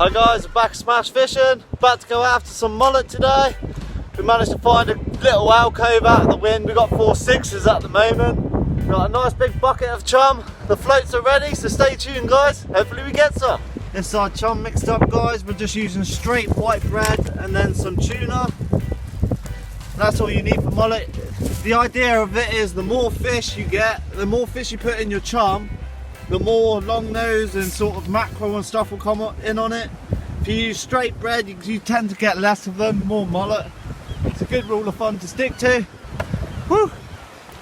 Hi guys, we're back smash fishing. About to go after some mullet today. We managed to find a little alcove out of the wind. We've got 4 6s at the moment. We've got a nice big bucket of chum. The floats are ready, so stay tuned guys. Hopefully we get some. This is our chum mixed up guys. We're just using straight white bread and then some tuna. That's all you need for mullet. The idea of it is the more fish you get, the more fish you put in your chum, the more long nose and sort of mackerel and stuff will come in on it. If you use straight bread, you tend to get less of them, more mullet. It's a good rule of thumb to stick to. Woo!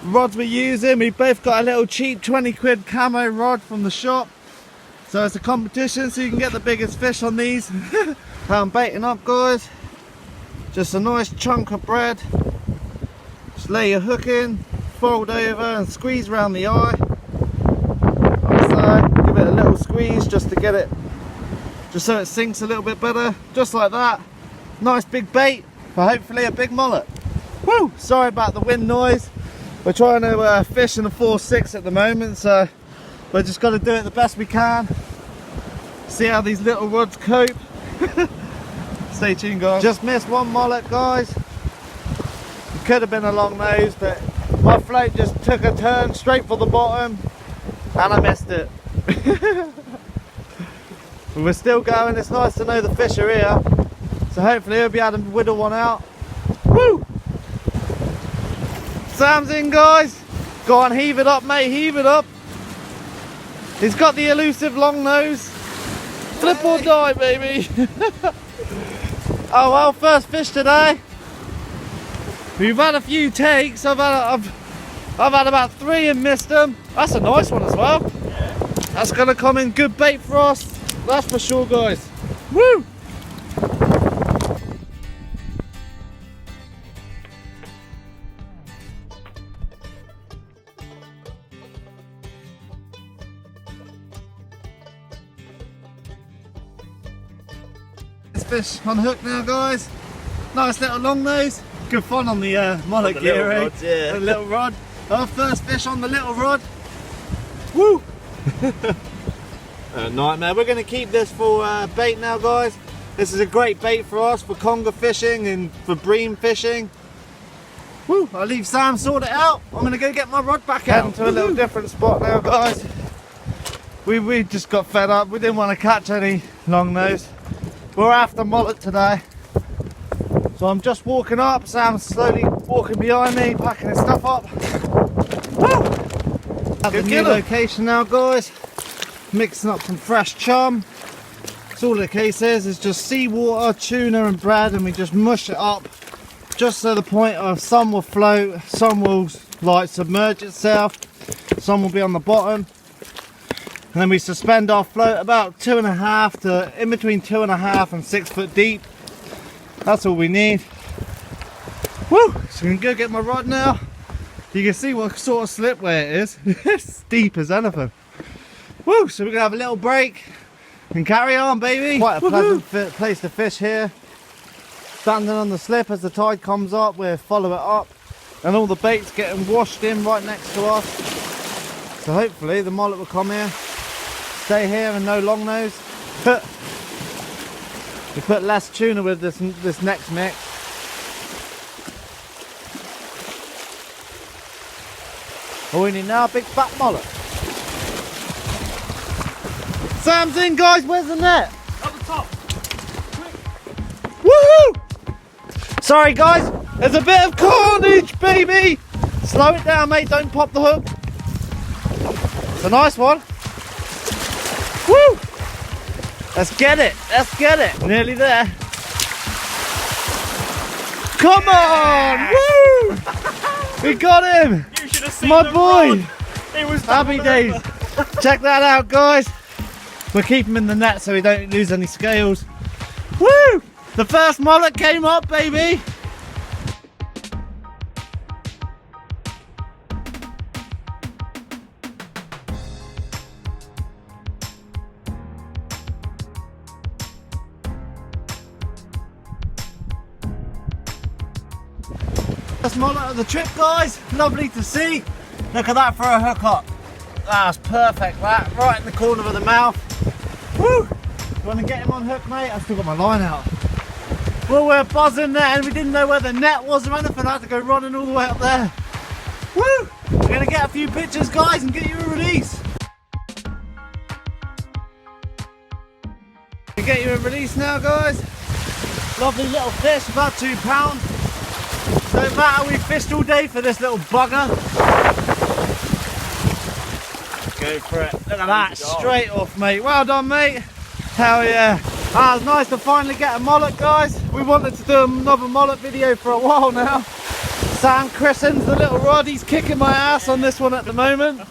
The rods we're using, we both got a little cheap 20 quid camo rod from the shop. So it's a competition, so you can get the biggest fish on these. How I'm baiting up guys. Just a nice chunk of bread. Just lay your hook in, fold over and squeeze around the eye. Like so. Give it a little squeeze just to get it, just so it sinks a little bit better. Just like that. Nice big bait for hopefully a big mullet. Woo! Sorry about the wind noise. We're trying to fish in a 4 6 at the moment, so we're just got to do it the best we can. See how these little rods cope. Stay tuned guys. Just missed one mullet guys. It could have been a long nose, but my float just took a turn straight for the bottom and I missed it. But we're still going. It's nice to know the fish are here, so hopefully we'll be able to whittle one out. Woo! Sam's in guys. Go on, heave it up mate, heave it up. He's got the elusive long nose. Flip or die baby. Oh well, first fish today. We've had a few takes. I've had about 3 and missed them. That's a nice one as well. That's gonna come in good bait for us. That's for sure guys. Woo! Fish on hook now guys. Nice little long nose. Good fun on the mullet gear, eh? Rods, yeah. The little rod. Our first fish on the little rod. Woo! Nightmare. We're going to keep this for bait now guys. This is a great bait for us for conger fishing and for bream fishing. Woo! I'll leave Sam sort it out. I'm going to go get my rod back out. Heading to a little different spot now guys. We just got fed up. We didn't want to catch any long nose. We're after mullet today, so I'm just walking up. Sam's slowly walking behind me, packing his stuff up. Woo! At the new location now, guys. Mixing up some fresh chum. That's all the case is just seawater, tuna, and bread, and we just mush it up, just to the point of some will float, some will like submerge itself, some will be on the bottom. And then we suspend our float about 2.5 to in between 2.5 and 6 foot deep. That's all we need. Woo! So I'm gonna go get my rod now. You can see what sort of slipway it is. It's deep as anything. Woo! So we're gonna have a little break and carry on, baby. Quite a pleasant place to fish here. Standing on the slip as the tide comes up, we'll follow it up, and all the bait's getting washed in right next to us. So hopefully the mullet will come here. Stay here and no long nose. We put less tuna with this next mix. All we need now, a big fat mullet. Sam's in guys, where's the net? At the top. Quick. Woohoo! Sorry guys, there's a bit of carnage baby. Slow it down mate, don't pop the hook. It's a nice one. Woo! Let's get it, let's get it. Nearly there. Come on! Woo! We got him! You should have seen my the boy! rod. It was happy days. Check that out guys. We'll keep him in the net so we don't lose any scales. Woo! The first mullet came up baby! First mullet of the trip guys, lovely to see. Look at that for a hook up. That's perfect that, right in the corner of the mouth. Woo! want to get him on hook, mate? I've still got my line out. Well, we're buzzing there and we didn't know where the net was or anything. I had to go running all the way up there. Woo! We're going to get a few pictures, guys, and get you a release. We get you a release now, guys. Lovely little fish, about £2. Don't matter, we fished all day for this little bugger. Go for it. Look at that, straight off, mate. Well done, mate. Hell yeah. Ah, it's nice to finally get a mullet, guys. We wanted to do another mullet video for a while now. Sam christens the little rod. He's kicking my ass on this one at the moment.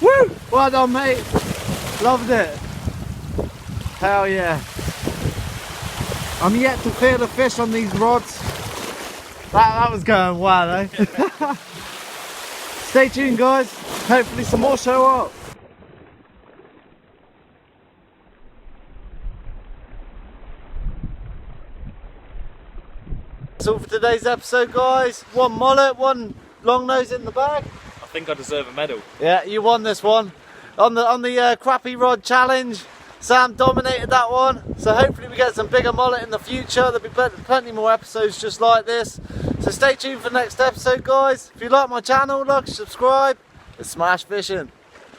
Woo! Well done, mate. Loved it. Hell yeah. I'm yet to clear the fish on these rods. That was going well, eh? Stay tuned, guys. Hopefully some more show up. That's all for today's episode, guys. One mullet, one long nose in the bag. I think I deserve a medal. Yeah, you won this one. On the crappy rod challenge, Sam dominated that one. So hopefully we get some bigger mullet in the future. There'll be plenty more episodes just like this. So stay tuned for the next episode, guys. If you like my channel, like, subscribe, and smash fishing.